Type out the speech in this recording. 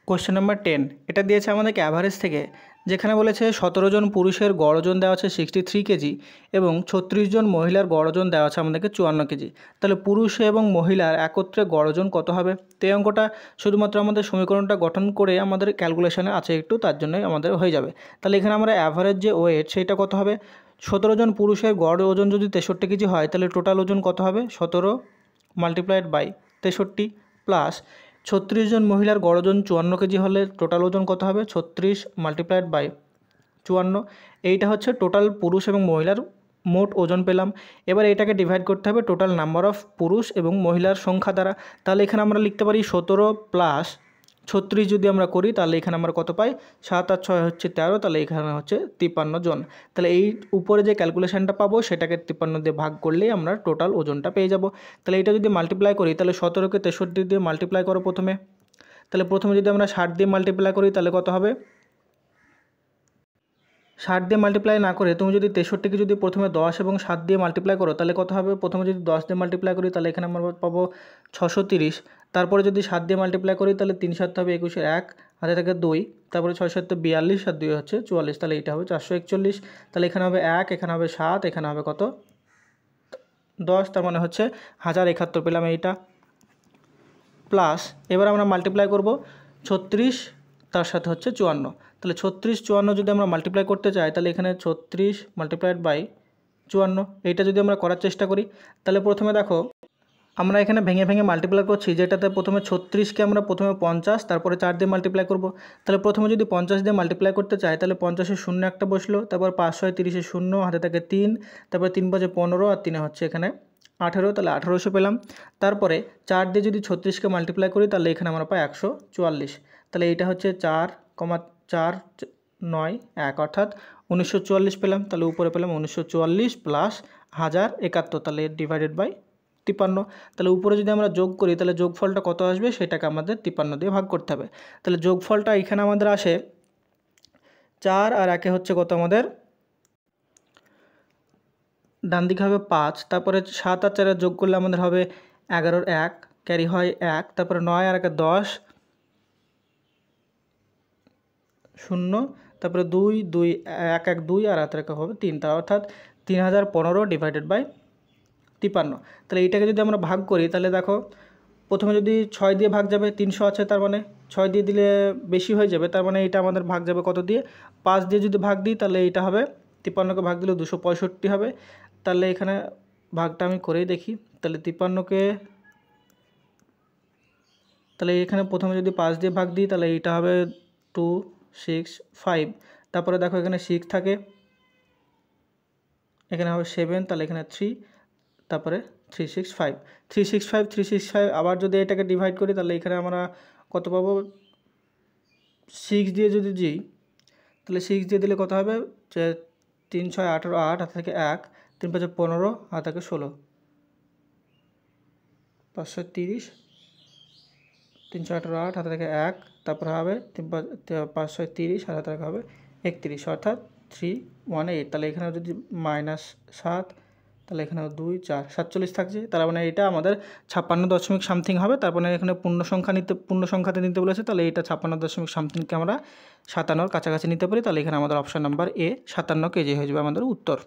Question number 10 এটা দিয়েছে আমাদেরকে অ্যাভারেজ থেকে, যেখানে বলেছে 17 জন পুরুষের গড় ওজন দেওয়া আছে 63 কেজি এবং 36 জন মহিলার গড় ওজন দেওয়া আছে আমাদেরকে 54 কেজি। তাহলে পুরুষ এবং মহিলার একত্রে গড় ওজন কত হবে? তো এই অঙ্কটা শুধুমাত্র আমাদের সমীকরণটা গঠন করে আমাদের ক্যালকুলেশনে আছে একটু, তার জন্যই আমাদের হয়ে যাবে। তাহলে এখানে আমরা অ্যাভারেজ যে ওয়েট সেইটা কত হবে? 17 জন পুরুষের গড় ওজন যদি 63 কেজি হয় তাহলে টোটাল ওজন কত হবে? 17 মাল্টিপ্লাইড বাই 63 প্লাস 36 জন মহিলার গড় ওজন 54 কেজি হলে টোটাল ওজন কত হবে? 36 মাল্টিপ্লাইড বাই 54। এইটা হচ্ছে টোটাল পুরুষ এবং মহিলার মোট ওজন পেলাম। এবার এটাকে ডিভাইড করতে হবে টোটাল নাম্বার অফ পুরুষ এবং মহিলার সংখ্যা দ্বারা। তাহলে এখানে আমরা লিখতে পারি 17 প্লাস 36 যদি আমরা করি তাহলে এখানে আমরা কত পাই? 7 আর 6 হচ্ছে 13, তাহলে এখানে হচ্ছে 53 জন। তাহলে এই উপরে যে ক্যালকুলেশনটা পাবো সেটাকে 53 দিয়ে ভাগ করলেই আমরা টোটাল ওজনটা পেয়ে যাব। তাহলে এটা যদি মাল্টিপ্লাই করি তাহলে 17কে 63 দিয়ে মাল্টিপ্লাই করো প্রথমে। তাহলে প্রথমে যদি আমরা 60 দিয়ে মাল্টিপ্লাই করি তাহলে কত হবে? 60 দিয়ে মাল্টিপ্লাই না করে তুমি যদি 63কে যদি প্রথমে 10 এবং 7 দিয়ে মাল্টিপ্লাই করো তাহলে কত হবে? প্রথমে যদি 10 দিয়ে মাল্টিপ্লাই করি তাহলে এখানে আমরা পাবো 630। তারপরে যদি 7 দিয়ে মাল্টিপ্লাই করি তাহলে 3 7 হবে 21, 1 হাতে থাকে 2, তারপরে 6 7 42 আর 2 হচ্ছে 44, তাহলে এটা হবে 441। তাহলে এখানে হবে 1, এখানে হবে 7, এখানে হবে কত? 10, তার মানে হচ্ছে 1071 পেলাম এইটা। প্লাস এবার আমরা মাল্টিপ্লাই করব 36 তার সাথে হচ্ছে 54। তাহলে 36 54 যদি আমরা মাল্টিপ্লাই করতে চাই তাহলে এখানে 36 মাল্টিপ্লাইড বাই 54 এইটা যদি আমরা করার চেষ্টা করি তাহলে প্রথমে দেখো আমরা এখানে ভেঙে ভেঙে মাল্টিপ্লাই করছি, যেটাতে প্রথমে 36কে আমরা প্রথমে 50 তারপরে 4 দিয়ে মাল্টিপ্লাই করব। তাহলে প্রথমে যদি 50 দিয়ে মাল্টিপ্লাই করতে চাই তাহলে 50-এর শূন্য একটা বসলো, তারপর 5 6 30-এর শূন্য, হাতে থাকে 3, তারপরে 3 5 15 আর 3 হচ্ছে এখানে 18, তাহলে 1800 পেলাম। তারপরে 4 দিয়ে যদি 36কে মাল্টিপ্লাই করি তাহলে এখানে আমরা পাই 144। তাহলে এইটা হচ্ছে 4,4 9 1 অর্থাৎ 1944 পেলাম। তাহলে উপরে পেলাম 1944 প্লাস 1071, তাহলে ডিভাইডেড বাই 53। তাহলে উপরে যদি আমরা যোগ করি তাহলে যোগফলটা কত আসবে সেটাকে আমাদের 53 দিয়ে ভাগ করতে হবে। তাহলে যোগফলটা এখানে আমাদের আসে 4 আর 1 হচ্ছে কত আমাদের? ডান দিকে হবে 5, তারপরে 7 আর 4 যোগ করলে আমাদের হবে 11 1 ক্যারি হয় 1, তারপরে 9 আর 1 10 0, তারপরে 2 2 1 1 2 আর হাতে রেখা হবে 3, তার অর্থাৎ 3015 ডিভাইডেড বাই 53। তাহলে এইটাকে যদি আমরা ভাগ করি তাহলে দেখো প্রথমে যদি 6 দিয়ে ভাগ যাবে 300 আছে, তার মানে 6 দিয়ে দিলে বেশি হয়ে যাবে, তার মানে এটা আমাদের ভাগ যাবে কত দিয়ে? 5 দিয়ে যদি ভাগ দিই তাহলে এইটা হবে 53কে ভাগ দিলে 265 হবে। তাহলে এখানে ভাগটা আমি করেই দেখি। তাহলে 53কে তাহলে এখানে প্রথমে যদি 5 দিয়ে ভাগ দিই তাহলে এইটা হবে 2 6 5, তারপরে দেখো এখানে 6 থাকে, এখানে হবে 7, তাহলে এখানে 3, তারপরে 365 365 365। আবার যদি এটাকে ডিভাইড করি তাহলে এখানে আমরা কত পাবো? 6 দিয়ে যদি দিই তাহলে 6 দিয়ে দিলে কত হবে? যে 3 6 18 8 হাতে থেকে 1, 3 5 15 হাতে থেকে 16, 530, 3 6 18 8 হাতে থেকে 1, তারপরে হবে 3 5 6 30 হাতে থেকে হবে 31, অর্থাৎ 318। তাহলে এখানে যদি -7 তাহলে এখানে 2 4 47 থাকছে, তার মানে এটা আমাদের 56 দশমিক সামথিং হবে। তারপরে এখানে পূর্ণ সংখ্যাতে নিতে বলেছে, তাহলে এটা 56 দশমিক সামথিংকে আমরা 57-র কাছাকাছি নিতে পারি। তাহলে এখানে আমাদের অপশান নাম্বার এ 57 কেজি হয়ে যাবে আমাদের উত্তর।